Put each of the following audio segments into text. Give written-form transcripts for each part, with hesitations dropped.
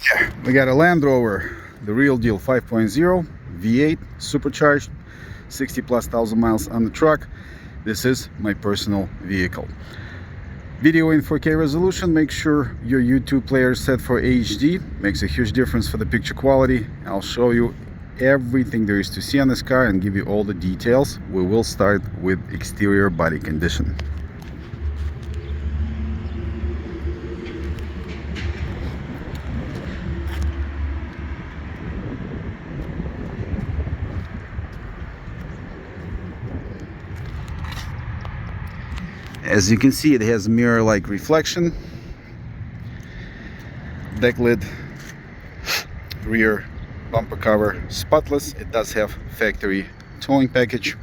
Yeah, we got a Land Rover, the real deal 5.0 V8 supercharged, 60 plus thousand miles on the truck. This is my personal vehicle. Video in 4K resolution. Make sure your YouTube player is set for HD. Makes a huge difference for the picture quality. I'll show you everything there is to see on this car and give you all the details. We will start with exterior body condition. As you can see, it has mirror-like reflection, deck lid, rear bumper cover spotless. It does have factory towing package.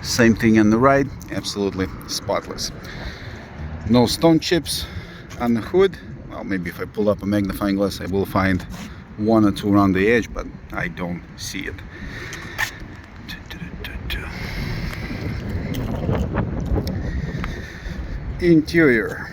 Same thing on the right, absolutely spotless. No stone chips on the hood. Well, maybe if I pull up a magnifying glass I will find one or two around the edge, but I don't see it. Interior.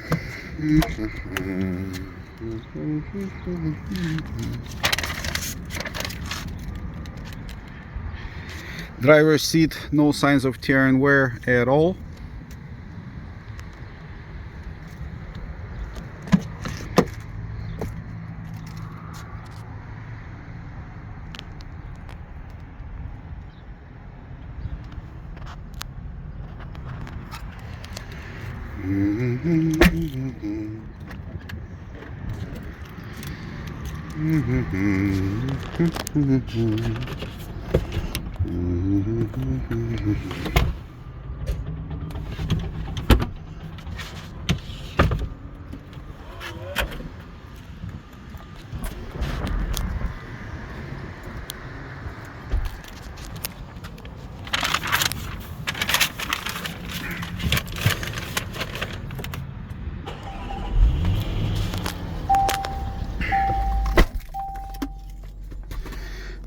Driver's seat, no signs of tear and wear at all.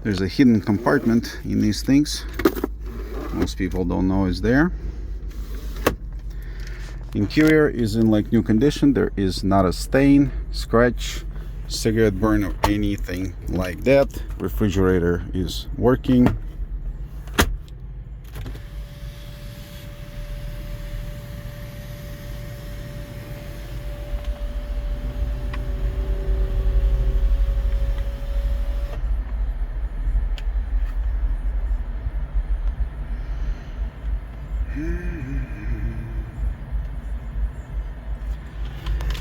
There's a hidden compartment in these things. Most people don't know it's there. Interior is in like new condition. There is not a stain, scratch, cigarette burn or anything like that. Refrigerator is working.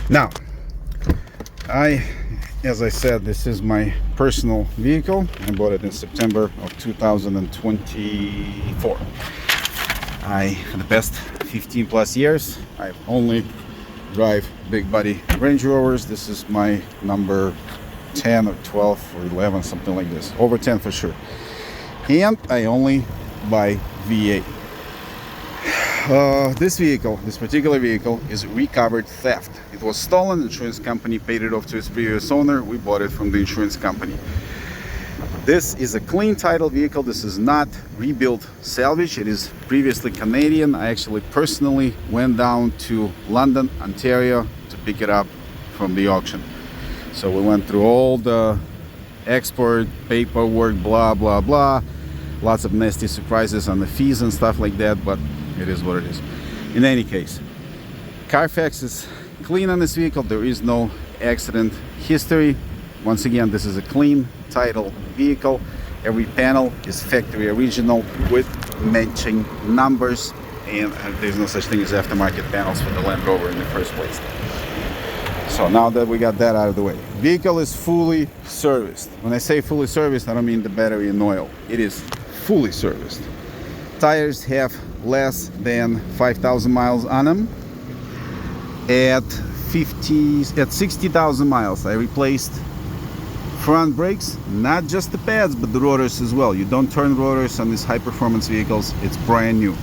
Now, as I said, this is my personal vehicle. I bought it in September of 2024. For the past 15 plus years, I've only drive big body Range Rovers. This is my number 10 or 12 or 11, something like this. Over 10 for sure. And I only buy V8. This particular vehicle is recovered theft. It was stolen, the insurance company paid it off to its previous owner. We bought it from the insurance company. This is a clean title vehicle. This is not rebuilt salvage. It is previously Canadian. I actually personally went down to London, Ontario to pick it up from the auction. So we went through all the export paperwork, blah blah blah. Lots of nasty surprises on the fees and stuff like that, but it is what it is. In any case, Carfax is clean on this vehicle. There is no accident history. Once again, this is a clean title vehicle. Every panel is factory original with matching numbers, and there's no such thing as aftermarket panels for the Land Rover in the first place. So now that we got that out of the way, vehicle is fully serviced. When I say fully serviced, I don't mean the battery and oil. It is fully serviced. Tires have less than 5,000 miles on them. At 60,000 miles, I replaced front brakes, not just the pads, but the rotors as well. You don't turn rotors on these high performance vehicles. It's brand new.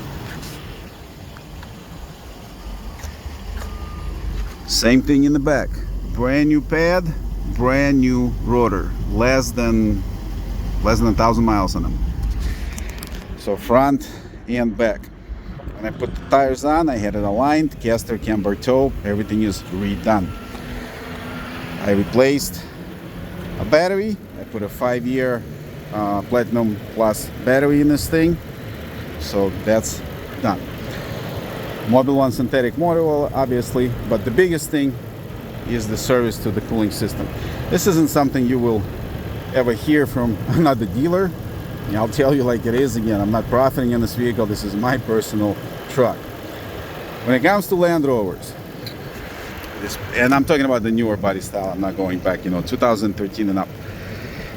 Same thing in the back. Brand new pad, brand new rotor, less than 1,000 miles on them. So front and back. When I put the tires on, I had it aligned, caster, camber, toe, everything is redone. I replaced a battery. I put a 5-year Platinum Plus battery in this thing, so that's done. Mobile on synthetic motor oil, obviously, but the biggest thing is the service to the cooling system. This isn't something you will ever hear from another dealer. And I'll tell you like it is. Again, I'm not profiting in this vehicle. This is my personal truck. When it comes to Land Rovers, and I'm talking about the newer body style, I'm not going back, 2013 and up.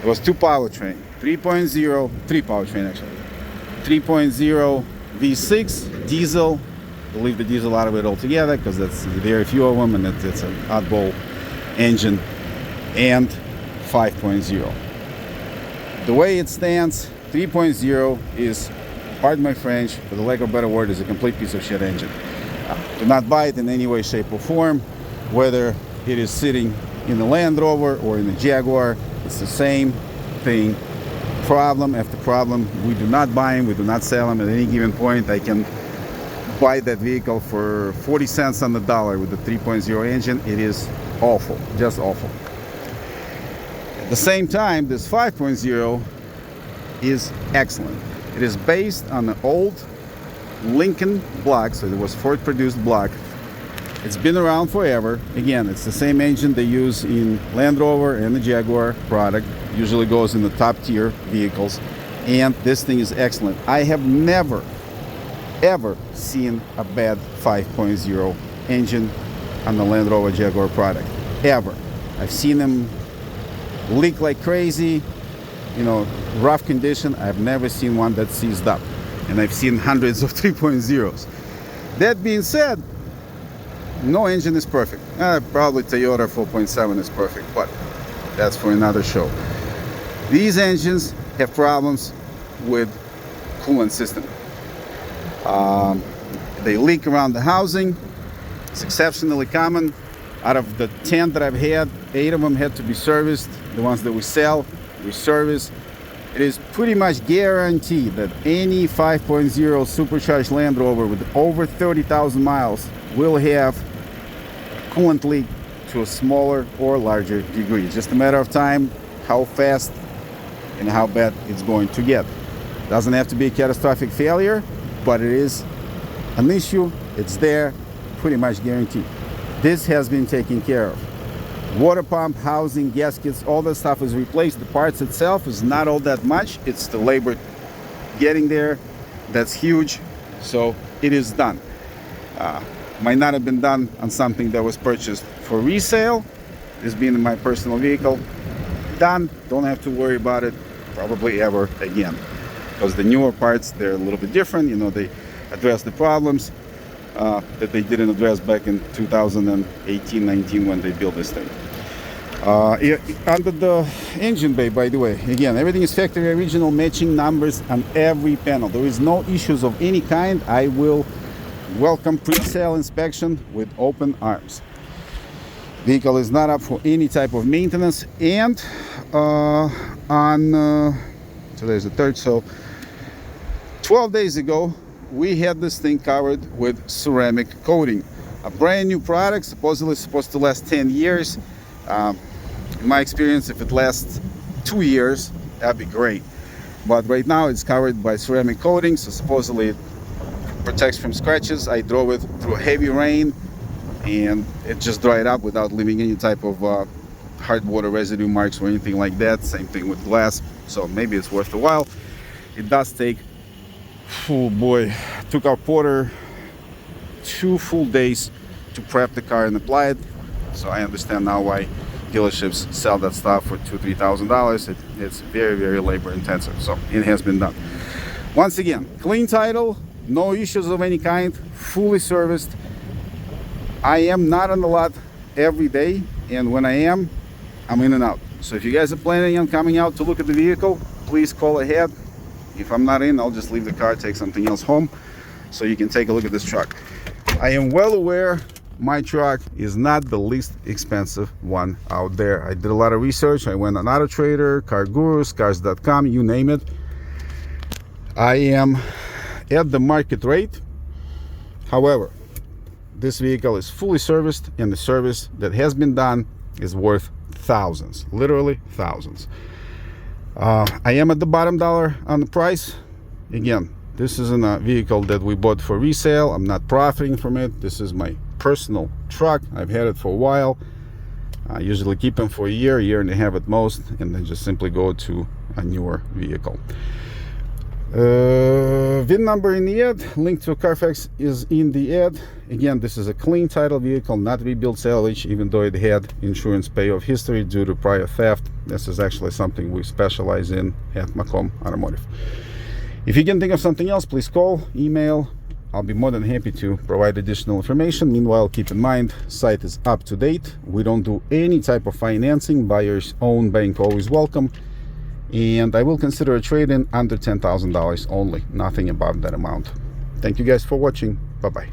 It was two powertrain, 3.0, three powertrain actually. 3.0 V6 diesel. Leave the diesel out of it altogether because that's very few of them, and it's an oddball engine. And 5.0. The way it stands, 3.0 is, pardon my French, for the lack of a better word, is a complete piece of shit engine. Do not buy it in any way, shape, or form. Whether it is sitting in the Land Rover or in the Jaguar, it's the same thing. Problem after problem. We do not buy them, we do not sell them. At any given point, I can buy that vehicle for 40 cents on the dollar with the 3.0 engine. It is awful, just awful. At the same time, this 5.0 is excellent. It is based on the old Lincoln block, so it was Ford produced block. It's been around forever. Again, it's the same engine they use in Land Rover and the Jaguar product. Usually goes in the top tier vehicles, and this thing is excellent. I have never ever seen a bad 5.0 engine on the Land Rover Jaguar product, ever. I've seen them leak like crazy, rough condition. I've never seen one that seized up, and I've seen hundreds of 3.0s. That being said, no engine is perfect. Probably Toyota 4.7 is perfect, but that's for another show. These engines have problems with coolant system. They leak around the housing. It's exceptionally common. Out of the 10 that I've had, 8 of them had to be serviced. The ones that we sell, we service. It is pretty much guaranteed that any 5.0 supercharged Land Rover with over 30,000 miles will have coolant leak to a smaller or larger degree. It's just a matter of time, how fast and how bad it's going to get. Doesn't have to be a catastrophic failure, but it is an issue. It's there, pretty much guaranteed. This has been taken care of. Water pump, housing, gaskets, all that stuff is replaced. The parts itself is not all that much. It's the labor getting there that's huge. So it is done. Might not have been done on something that was purchased for resale. This being in my personal vehicle, done. Don't have to worry about it probably ever again. Because the newer parts, they're a little bit different. They address the problems that they didn't address back in 2018-19 when they built this thing. Under the engine bay, by the way, again, everything is factory original, matching numbers on every panel. There is no issues of any kind. I will welcome pre-sale inspection with open arms. Vehicle is not up for any type of maintenance, and today's the 3rd, so 12 days ago we had this thing covered with ceramic coating. A brand new product, supposedly supposed to last 10 years. In my experience, if it lasts 2 years, that'd be great. But right now it's covered by ceramic coating, so supposedly it protects from scratches. I drove it through heavy rain and it just dried up without leaving any type of hard water residue marks or anything like that. Same thing with glass, so maybe it's worth a while. It does take, oh boy, took our porter 2 full days to prep the car and apply it. So I understand now why dealerships sell that stuff for $2,000-3,000. It's very, very labor intensive, so it has been done. Once again, clean title, no issues of any kind, fully serviced. I am not on the lot every day, and when I am, I'm in and out. So if you guys are planning on coming out to look at the vehicle, please call ahead. If I'm not in, I'll just leave the car, take something else home, so you can take a look at this truck. I am well aware my truck is not the least expensive one out there. I did a lot of research. I went on Auto Trader, Car Gurus, Cars.com, you name it. I am at the market rate. However, this vehicle is fully serviced, and the service that has been done is worth thousands, literally thousands. I am at the bottom dollar on the price. Again, this isn't a vehicle that we bought for resale. I'm not profiting from it. This is my personal truck. I've had it for a while. I usually keep them for a year and a half at most, and then just simply go to a newer vehicle. VIN number in the ad, link to Carfax is in the ad. Again, this is a clean title vehicle, not rebuilt salvage, even though it had insurance payoff history due to prior theft. This is actually something we specialize in at Macomb Automotive. If you can think of something else, please call, email. I'll be more than happy to provide additional information. Meanwhile, keep in mind, site is up to date. We don't do any type of financing. Buyer's own bank always welcome. And I will consider a trade-in under $10,000 only, nothing above that amount. Thank you guys for watching. Bye-bye.